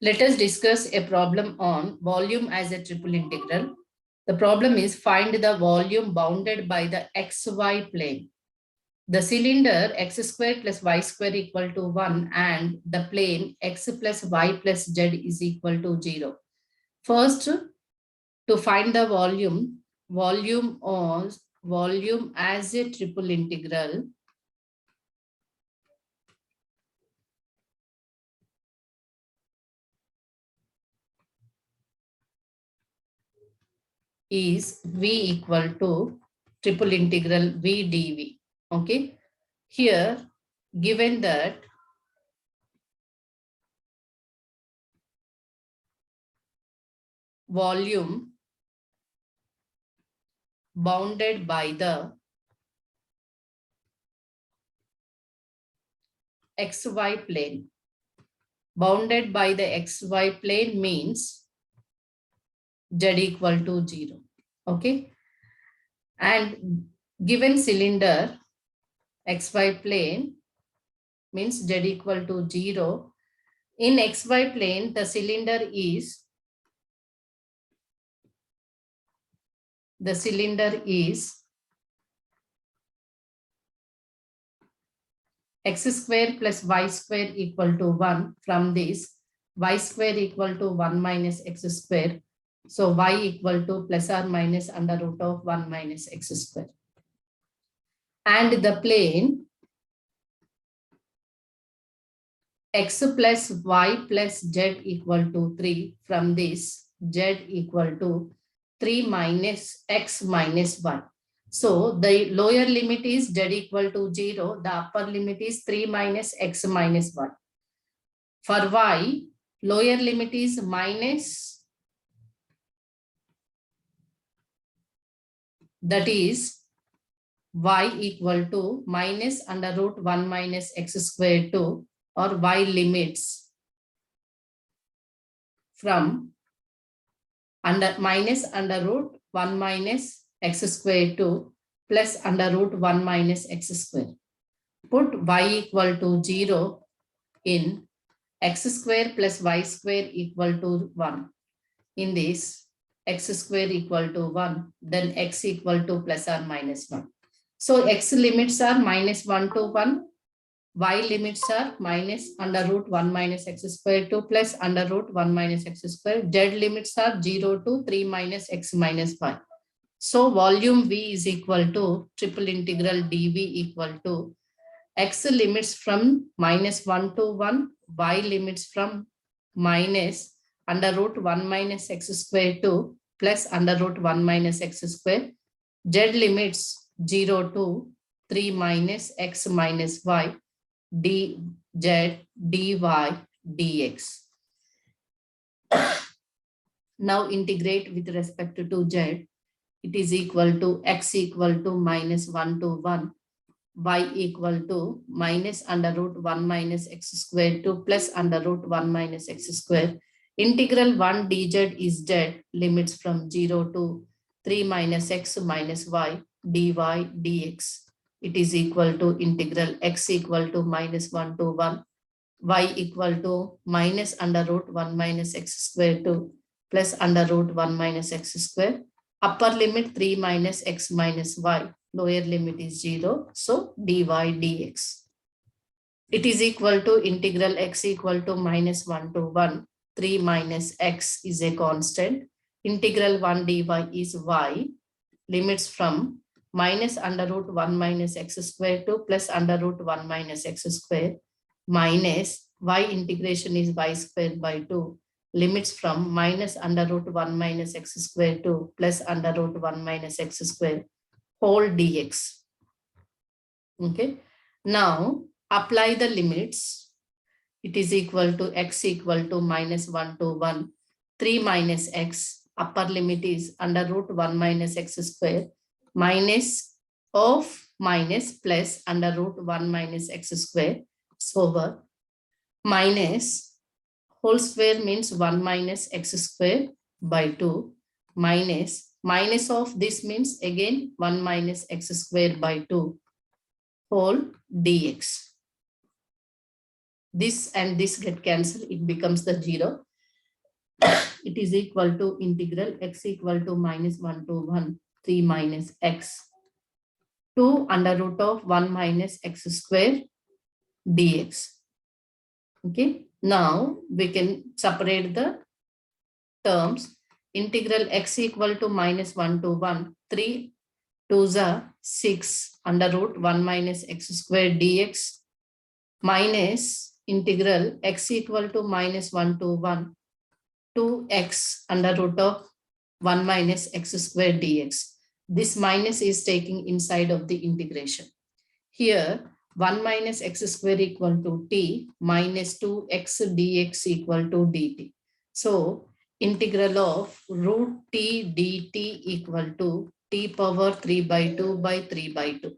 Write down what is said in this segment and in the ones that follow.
Let us discuss a problem on volume as a triple integral. The problem is find the volume bounded by the xy plane. The cylinder x square plus y square equal to 1 and the plane x plus y plus z is equal to 0. First, to find the volume as a triple integral, is v equal to triple integral v dv. Okay, here given that volume bounded by the xy plane. Bounded by the xy plane means z equal to 0. Okay. And given cylinder xy plane means z equal to 0. In xy plane, the cylinder is x square plus y square equal to 1. From this, y square equal to 1 minus x square. So y equal to plus or minus under root of 1 minus x square. And the plane x plus y plus z equal to 3. From this, z equal to 3 minus x minus 1. So the lower limit is z equal to 0. The upper limit is 3 minus x minus 1. For y, lower limit is minus, that is y equal to minus under root 1 minus x square 2, or y limits from minus under root 1 minus x square 2 plus under root 1 minus x square. Put y equal to 0 in x square plus y square equal to 1. In this, x square equal to 1, then x equal to plus or minus 1. So x limits are minus 1 to 1. Y limits are minus under root 1 minus x square 2 plus under root 1 minus x square. Z limits are 0 to 3 minus x minus y. So volume V is equal to triple integral dV equal to x limits from minus 1 to 1, y limits from minus under root 1 minus x square 2 plus under root 1 minus x square. Z limits 0 to 3 minus x minus y. dz dy dx. Now integrate with respect to z. It is equal to x equal to minus 1 to 1, y equal to minus under root 1 minus x square 2 plus under root 1 minus x square. Integral 1 dz is z, limits from 0 to 3 minus x minus y dy dx. It is equal to integral x equal to minus 1 to 1, y equal to minus under root 1 minus x square 2 plus under root 1 minus x square. Upper limit 3 minus x minus y, lower limit is 0. So dy dx. It is equal to integral x equal to minus 1 to 1. 3 minus x is a constant. Integral 1 dy is y, limits from minus under root 1 minus x square 2 plus under root 1 minus x square minus y integration is y square by 2, limits from minus under root 1 minus x square 2 plus under root 1 minus x square whole dx. Okay. Now apply the limits. It is equal to x equal to minus 1 to 1, 3 minus x, upper limit is under root 1 minus x square minus of minus plus under root 1 minus x square. So over minus whole square means 1 minus x square by 2 minus of this means again 1 minus x square by 2 whole dx. This and this get cancelled, it becomes the 0. It is equal to integral x equal to minus 1 to 1, 3 minus x, 2 under root of 1 minus x square dx. Okay, now we can separate the terms. Integral x equal to minus 1 to 1, 3 2s are 6 under root 1 minus x square dx minus integral x equal to minus 1 to 1, 2x under root of 1 minus x square dx. This minus is taking inside of the integration. Here 1 minus x square equal to t minus 2x dx equal to dt. So integral of root t dt equal to t power 3 by 2 by 3 by 2.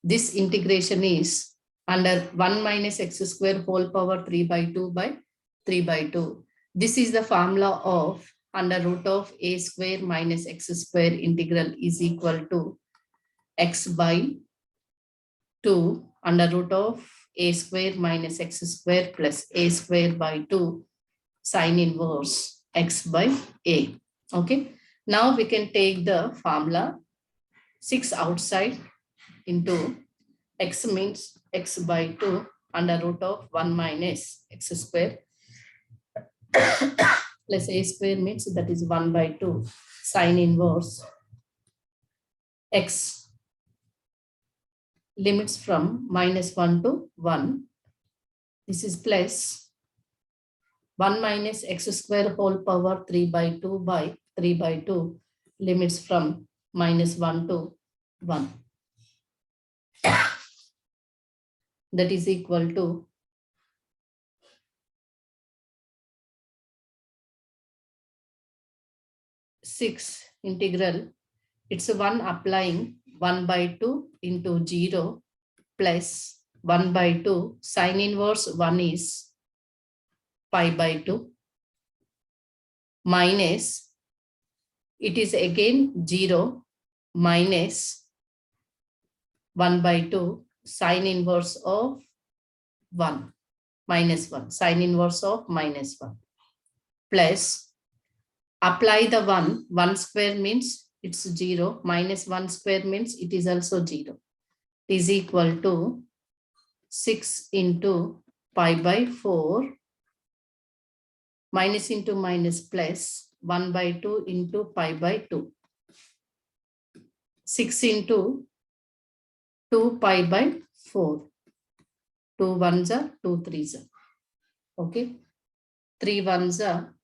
This integration is under 1 minus x square whole power 3 by 2 by 3 by 2. This is the formula of under root of a square minus x square integral is equal to x by 2 under root of a square minus x square plus a square by 2 sine inverse x by a. Okay. Now we can take the formula 6 outside into x means x by 2 under root of 1 minus x square plus a square means that is 1 by 2 sine inverse x limits from minus 1 to 1. This is plus 1 minus x square whole power 3 by 2 by 3 by 2 limits from minus 1 to 1. That is equal to 6 integral. It's 1 applying 1 by 2 into 0 plus 1 by 2 sine inverse 1 is pi by 2 minus it is again 0 minus 1 by 2 sine inverse of 1 minus 1 sine inverse of minus 1 plus apply the 1 square means it's 0 minus 1 square means it is also 0 is equal to 6 into pi by 4 minus into minus plus 1 by 2 into pi by 2. 6 into 2 pi by 4. 2 ones are 2 threes are. Okay. 3 ones are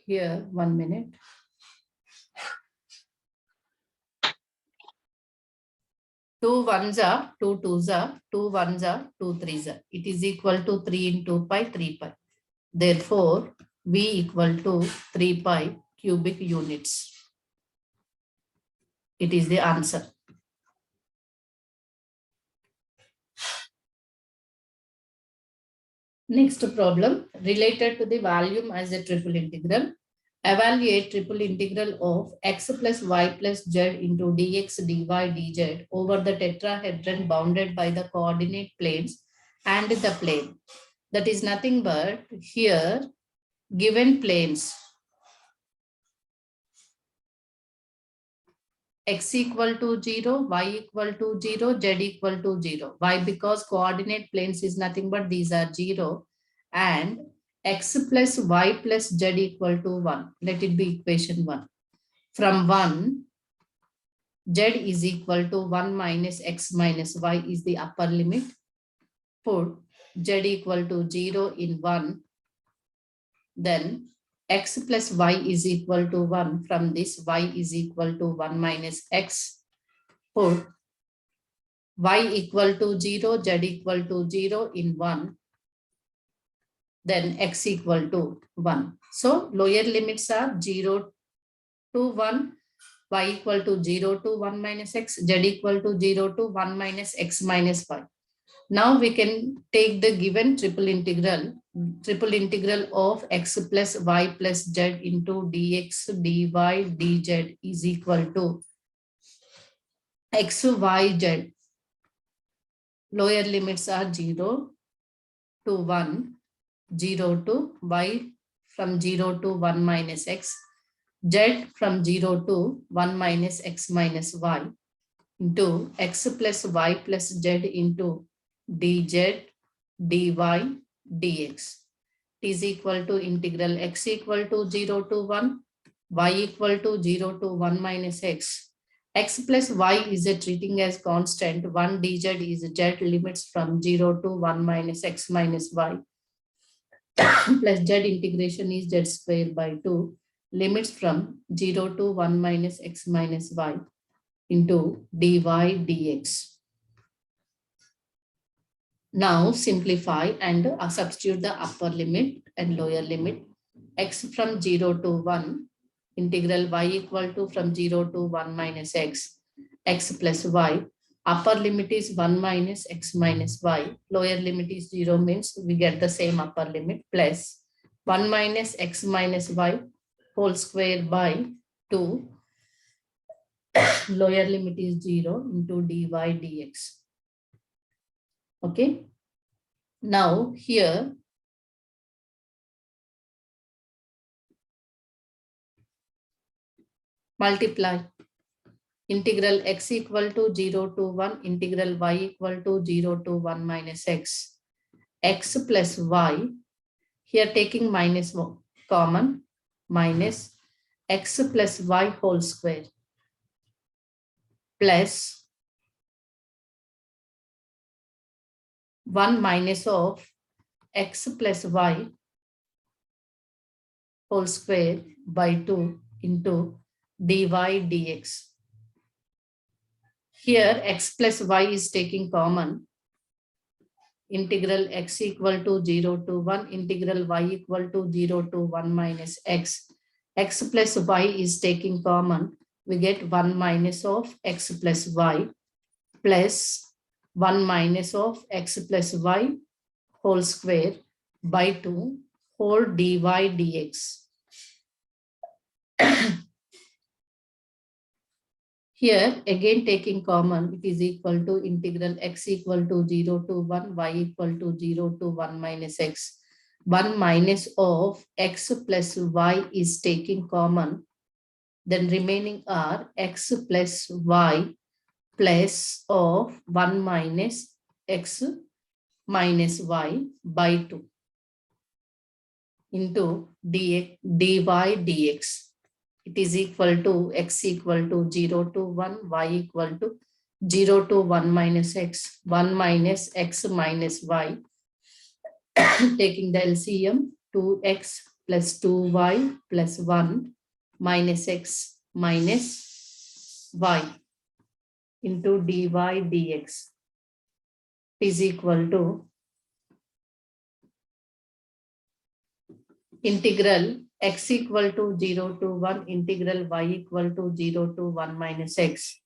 here 1 minute. 2 ones are 2 twos are 2 ones are 2 threes are. It is equal to 3 into pi 3 pi. Therefore, V equal to 3 pi cubic units. It is the answer. Next problem related to the volume as a triple integral. Evaluate triple integral of x plus y plus z into dx dy dz over the tetrahedron bounded by the coordinate planes and the plane. That is nothing but here given planes x equal to 0, y equal to 0, z equal to 0. Why? Because coordinate planes is nothing but these are 0 and x plus y plus z equal to 1. Let it be equation 1. From 1, z is equal to 1 minus x minus y is the upper limit. Put z equal to 0 in 1. Then x plus y is equal to 1. From this, y is equal to 1 minus x. Put y equal to 0, z equal to 0 in 1. Then x equal to 1. So lower limits are 0 to 1, y equal to 0 to 1 minus x, z equal to 0 to 1 minus x minus y. Now we can take the given triple integral of x plus y plus z into dx dy dz is equal to x, y, z. Lower limits are 0 to 1, 0 to y from 0 to 1 minus x, z from 0 to 1 minus x minus y into x plus y plus z into dz, dy, dx. It is equal to integral x equal to 0 to 1, y equal to 0 to 1 minus x. X plus y is a treating as constant. 1 dz is z limits from 0 to 1 minus x minus y. Plus z integration is z square by 2. Limits from 0 to 1 minus x minus y into dy dx. Now simplify and substitute the upper limit and lower limit. X from 0 to 1, integral y equal to from 0 to 1 minus x, x plus y. Upper limit is 1 minus x minus y. Lower limit is 0 means we get the same upper limit plus 1 minus x minus y whole square by 2. Lower limit is 0 into dy dx. Okay. Now here multiply integral x equal to 0 to 1, integral y equal to 0 to 1 minus x, x plus y, here taking minus common, minus x plus y whole square plus 1 minus of x plus y whole square by 2 into dy dx. Here x plus y is taking common. Integral x equal to 0 to 1, integral y equal to 0 to 1 minus x. X plus y is taking common. We get 1 minus of x plus y plus 1 minus of x plus y whole square by 2 whole dy dx. Here again taking common, it is equal to integral x equal to 0 to 1, y equal to 0 to 1 minus x. 1 minus of x plus y is taking common. Then remaining are x plus y plus of 1 minus x minus y by 2 into dy dx. It is equal to x equal to 0 to 1, y equal to 0 to 1 minus x, 1 minus x minus y. Taking the LCM, 2x plus 2y plus 1 minus x minus y into dy dx is equal to integral x equal to 0 to 1, integral y equal to 0 to 1 minus x,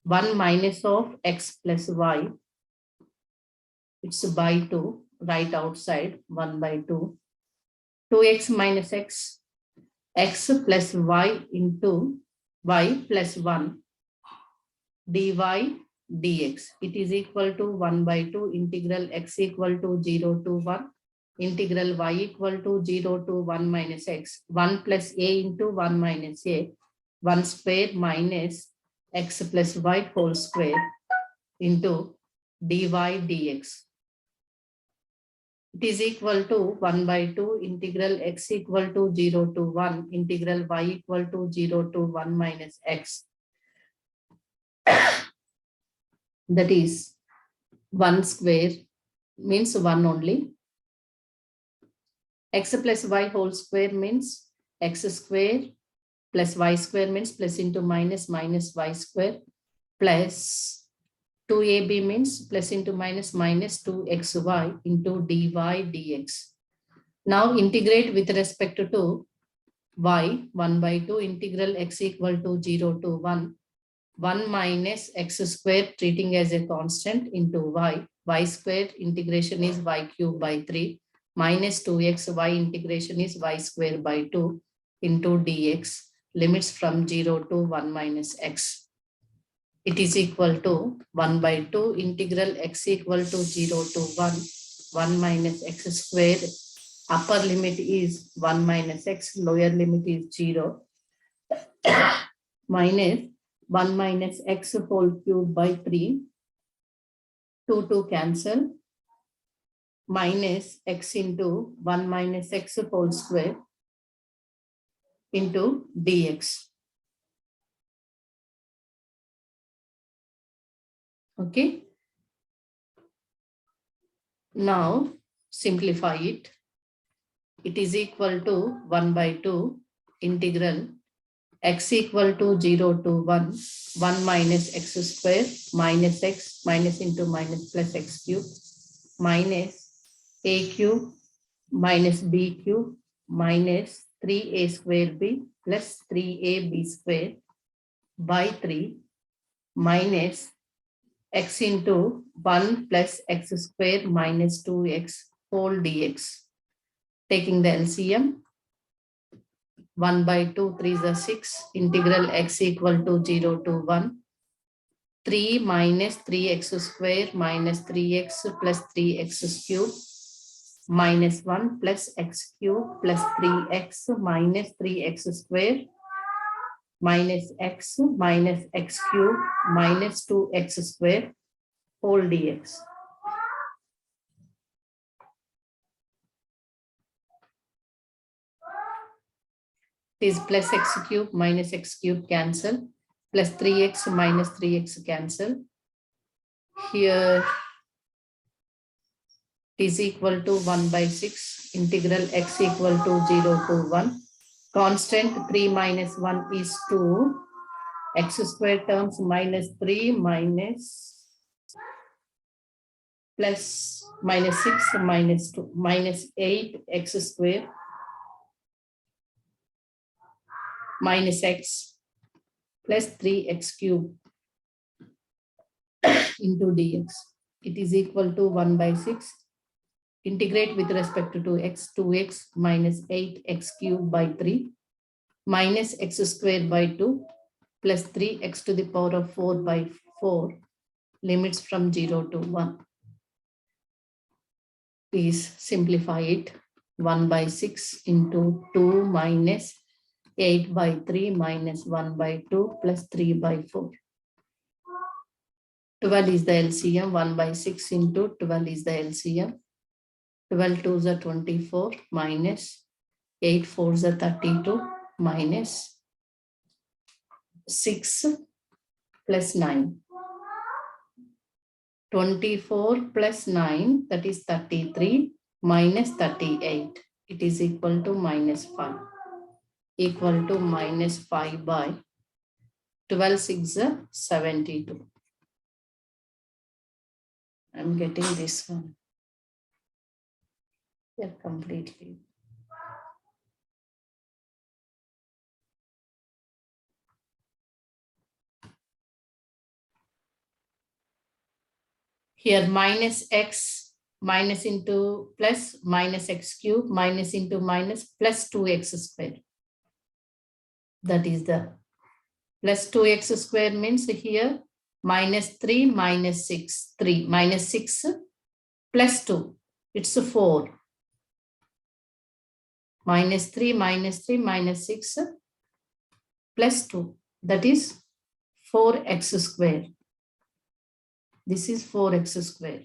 1 minus of x plus y, it's by 2, right outside, 1 by 2, 2x minus x, x plus y into y plus 1, dy dx. It is equal to 1 by 2, integral x equal to 0 to 1, integral y equal to 0 to 1 minus x, 1 plus a into 1 minus a, 1 square minus x plus y whole square into dy dx. It is equal to 1 by 2, integral x equal to 0 to 1, integral y equal to 0 to 1 minus x. That is 1 square means 1 only. X plus y whole square means x square plus y square means plus into minus minus y square plus 2ab means plus into minus minus 2xy into dy dx. Now integrate with respect to y, 1 by 2, integral x equal to 0 to 1, 1 minus x square treating as a constant into y square integration is y cube by 3, minus 2x, y integration is y square by 2 into dx, limits from 0 to 1 minus x. It is equal to 1 by 2, integral x equal to 0 to 1, 1 minus x square. Upper limit is 1 minus x, lower limit is 0. Minus 1 minus x whole cube by 3. 2 cancel. Minus x into 1 minus x whole square into dx. Okay. Now simplify it. It is equal to 1 by 2 integral x equal to 0 to 1, 1 minus x square minus x minus into minus plus x cube minus a cube minus b cube minus 3a square b plus 3ab square by 3 minus x into 1 plus x square minus 2x whole dx. Taking the LCM, 1 by 2, 3 is a 6, integral x equal to 0 to 1, 3 minus 3x square minus 3x plus 3x cube minus 1 plus x cube plus 3x minus 3x square minus x cube minus 2x square whole dx. It is plus x cube minus x cube cancel, plus 3x minus 3x cancel. Here it is equal to 1 by 6, integral x equal to 0 to 1. Constant 3 minus 1 is 2. X square terms minus 3 minus plus minus 6 minus 2 minus 8 x square minus x plus 3x cube into dx. It is equal to 1 by 6. Integrate with respect to x, 2x minus 8x cube by 3 minus x square by 2 plus 3x to the power of 4 by 4. Limits from 0 to 1. Please simplify it. 1 by 6 into 2 minus 8 by 3 minus 1 by 2 plus 3 by 4. 12 is the LCM. 1 by 6 into 12 is the LCM. 12 2s are 24 minus 8 4s are 32 minus 6 plus 9. 24 plus 9, that is 33 minus 38. It is equal to minus 5. Equal to minus 5 by 12 6 72. I'm getting this one. Yeah, completely. Here minus x minus into plus minus x cube minus into minus plus 2x square. That is the plus 2x square means here minus 3 minus 6, 3 minus 6 plus 2, it's a 4. Minus 3 minus 3 minus 6 plus 2, that is 4x square. This is 4x square.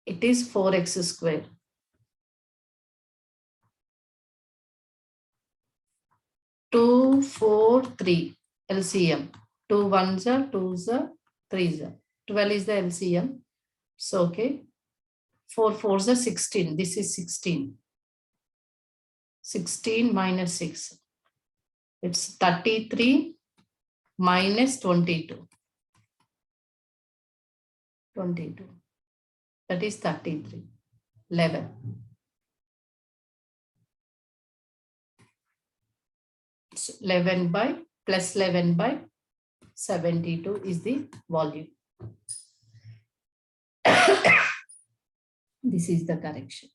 It is 4x square. 2, 4, 3 LCM. 2 1s are 2s are 3s are. 12 is the LCM. So okay. 4 4s are 16. This is 16. 16 minus 6. It's 33 minus 22. 22. That is 33. 11. It's 11 by plus 11 by 72 is the volume. This is the correction.